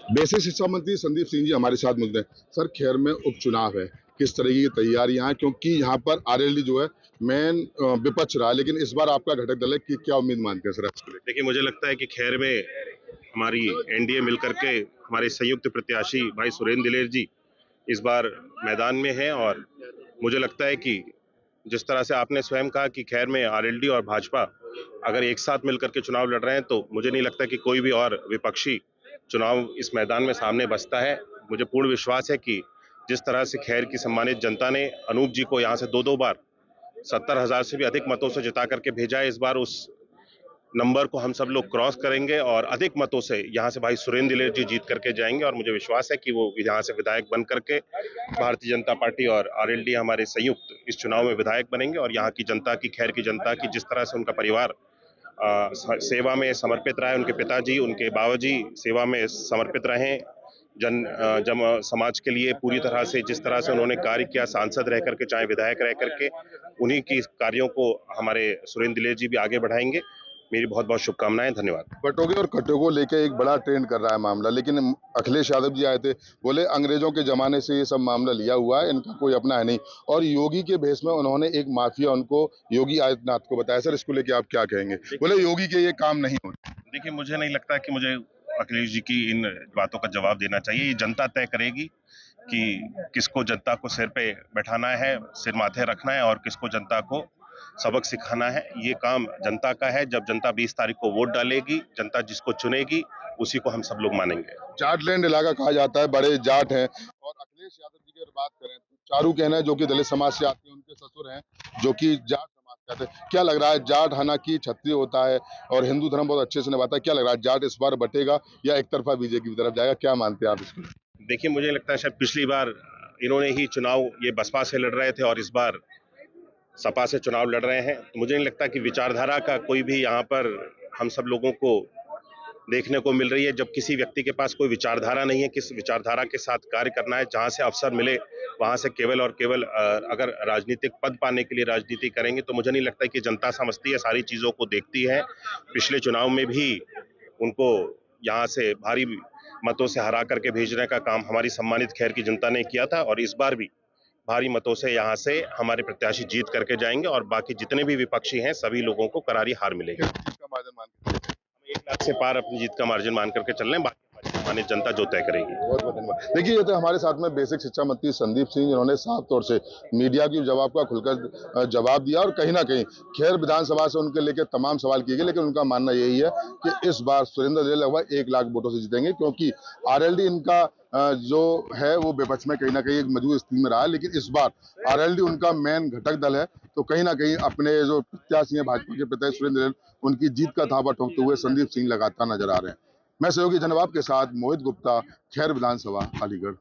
Basic शिक्षा मंत्री संदीप सिंह जी हमारे साथ मौजूद हैं। सर, खैर में उपचुनाव है, किस तरीके की तैयारियां हैं? क्योंकि यहाँ पर आरएलडी जो है मेन विपक्ष रहा है, लेकिन इस बार आपका घटक दल है कि क्या उम्मीद मानते हैं सर इसको लेकर? देखिए, मुझे लगता है कि खैर में हमारी एनडीए मिलकर के हमारे संयुक्त प्रत्याशी भाई सुरेंद्र दिलेर जी इस बार मैदान में हैं और मुझे लगता है कि जिस तरह से आपने स्वयं कहा कि खैर में आरएलडी और भाजपा अगर एक साथ मिलकर के चुनाव लड़ रहे हैं तो मुझे नहीं लगता कि कोई भी और विपक्षी चुनाव इस मैदान में सामने बसता है। मुझे पूर्ण विश्वास है कि जिस तरह से खैर की सम्मानित जनता ने अनूप जी को यहाँ से दो बार 70,000 से भी अधिक मतों से जिता करके भेजा है, इस बार उस नंबर को हम सब लोग क्रॉस करेंगे और अधिक मतों से यहाँ से भाई सुरेंद्र दिलेर जी जीत करके जाएंगे और मुझे विश्वास है कि वो यहाँ से विधायक बन करके भारतीय जनता पार्टी और आरएलडी हमारे संयुक्त इस चुनाव में विधायक बनेंगे और यहाँ की जनता की, खैर की जनता की, जिस तरह से उनका परिवार सेवा में समर्पित रहा है, उनके पिताजी, उनके बाबाजी सेवा में समर्पित रहे, जन समाज के लिए पूरी तरह से जिस तरह से उन्होंने कार्य किया, सांसद रह करके चाहे विधायक रह करके, उन्हीं की कार्यों को हमारे सुरेंद्र दिलेर जी भी आगे बढ़ाएंगे। मेरी बहुत बहुत शुभकामनाएं। धन्यवाद। बटोगे और कटोगे को लेकर एक बड़ा ट्रेंड कर रहा है मामला, लेकिन अखिलेश यादव जी आए थे, बोले अंग्रेजों के जमाने से ये सब मामला लिया हुआ है, इनका कोई अपना है नहीं। और योगी के भेष में उन्होंने एक माफिया उनको योगी आदित्यनाथ को बताया। सर, इसको लेके आप क्या कहेंगे? बोले योगी के ये काम नहीं हो। देखिए, मुझे नहीं लगता कि मुझे अखिलेश जी की इन बातों का जवाब देना चाहिए। ये जनता तय करेगी कि किसको जनता को सिर पे बैठाना है, सिर माथे रखना है और किसको जनता को सबक सिखाना है। ये काम जनता का है। जब जनता 20 तारीख को वोट डालेगी, जनता जिसको चुनेगी उसी को हम सब लोग मानेंगे। जाटलैंड इलाका कहा जाता है, बड़े जाट हैं। और अखिलेश यादव जी की अगर बात करें तो चारू कहना है जो कि दलित समाज से आते हैं, उनके ससुर हैं जो कि जाट समाज के आते हैं। क्या लग रहा है, जाट हालांकि क्षत्रिय होता है और हिंदू धर्म बहुत अच्छे से निभाता है, क्या लग रहा है जाट इस बार बटेगा या एक तरफा बीजेपी की तरफ जाएगा? क्या मानते हैं आप इसको? देखिए, मुझे लगता है शायद पिछली बार इन्होंने ही चुनाव ये बसपा से लड़ रहे थे और इस बार सपा से चुनाव लड़ रहे हैं। मुझे नहीं लगता कि विचारधारा का कोई भी यहाँ पर हम सब लोगों को देखने को मिल रही है। जब किसी व्यक्ति के पास कोई विचारधारा नहीं है, किस विचारधारा के साथ कार्य करना है, जहां से अवसर मिले वहां से केवल और केवल अगर राजनीतिक पद पाने के लिए राजनीति करेंगे तो मुझे नहीं लगता कि जनता समझती है, सारी चीजों को देखती है। पिछले चुनाव में भी उनको यहाँ से भारी मतों से हरा करके भेजने का काम हमारी सम्मानित खैर की जनता ने किया था और इस बार भी भारी मतों से यहाँ से हमारे प्रत्याशी जीत करके जाएंगे और बाकी जितने भी विपक्षी हैं सभी लोगों को करारी हार मिलेगी। हम 1 लाख से पार अपनी जीत का मार्जिन मान करके चल रहे हैं, बाकी हमारी सम्मानित जनता जो तय करेगी। बहुत बहुत धन्यवाद। देखिए, ये तो हमारे साथ में बेसिक शिक्षा मंत्री संदीप सिंह, जिन्होंने साफ तौर से मीडिया की जवाब का खुलकर जवाब दिया और कहीं ना कहीं खैर विधानसभा से उनके लेके तमाम सवाल किए गए, लेकिन उनका मानना यही है कि इस बार सुरेंद्र दिलेर लगभग 1 लाख वोटों से जीतेंगे, क्योंकि आरएलडी इनका जो है वो विपक्ष में कहीं ना कहीं एक मजबूत स्थिति में रहा है, लेकिन इस बार आरएलडी उनका मेन घटक दल है। तो कहीं ना कहीं अपने जो प्रत्याशी हैं भाजपा के प्रत्याशी सुरेंद्र दिलेर, उनकी जीत का धावा ठोकते हुए संदीप सिंह लगातार नजर आ रहे हैं। मैं सहयोगी जनवाब के साथ मोहित गुप्ता, खैर विधानसभा, अलीगढ़।